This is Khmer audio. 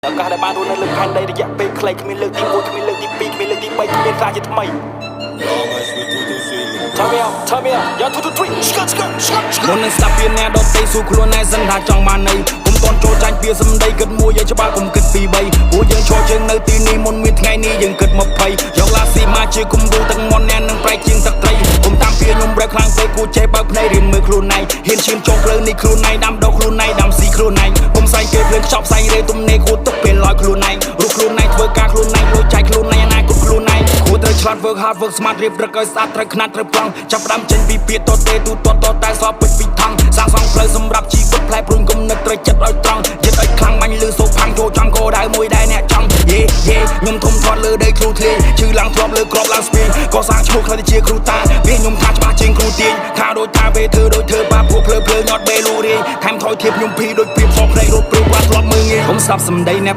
ឱកាសដែលបានរស់នៅលើផែនដីរយៈពេលខ្លីគ្មានលើកទី1គ្មានលើកទី2គ្មានលើកទី3គ្មានសារជាថ្មី Turn me up យ៉ា2 2 3 skut skut skut មុននឹងស្ដាប់ពីអ្នកដទៃសួរខ្លួនឯងសិនថាចង់បានន័យគុំតន់ចូលចាញ់ពីសម្ដីគិតមួយឲ្យច្បាស់គុំគិតពី3ព្រោះយើងឈរជើងនៅទីនេះមុនមានថ្ងៃនេះយើងគិត20យកឡាស៊ីមកជាគុំគូទឹកមុនអ្នកនឹងប្រែកជាងទឹកត្រីគុំតាមពីខ្ញុំរែកខ្លាំងពេកគូចេះបើកភ្នែករៀនមើលខ្លួនឯងហ៊ានឈានចុងផ្លូវនេះខ្លួនឯងដាំដុះខ្លួនឯងដាំស៊ីខ្លួនឯងគុំសាយគេភ្លើងខ្ចប់សាយរេទំនេរគួរទុកពេលលយខ្លួនឯងរូបខ្លួនឯងធ្វើការខ្លួនឯងលួចចែកខ្លួនឯងអនាគតខ្លួនឯងគួរត្រូវឆ្លាត work hard work smart រៀបរឹកឲ្យស្អាតត្រូវខ្នាតត្រូវប្លង់ចាប់ផ្ដើមចេញពីពាក្យតទេទូទាត់តតែសອບពេញពីថងសាងសង់ផ្លូវសម្រាប់ជីវិតផ្លែព្រួញគំនិតត្រូវចិត្តឲ្យត្រង់យឹតឲ្យខ្លាំងបាញ់លឺសូផាំងចូលចំគោដៅមួយដែរអ្នកចង់យេខ្ញុំធំធាត់លើដីគ្រូធ្លាយឈឺឡើងធ្លាប់លើក្របឡើងស្ពីក៏សាងឈ្មោះខ្លះជាគ្រូតាវាខ្ញុំថាច្បាស់ជាងគ្រូទាញថាដូចថាពេលធ្វើដូចធ្វើបាពួកភ្លើញាត់បេលូរាយថែមថយធៀបខ្ញុំភីដូចព្រៀបសោកភ្នែករត់ព្រឿបាត់ធ្លាប់មើងងាយខ្ញុំស្ដាប់សម្ដីអ្នក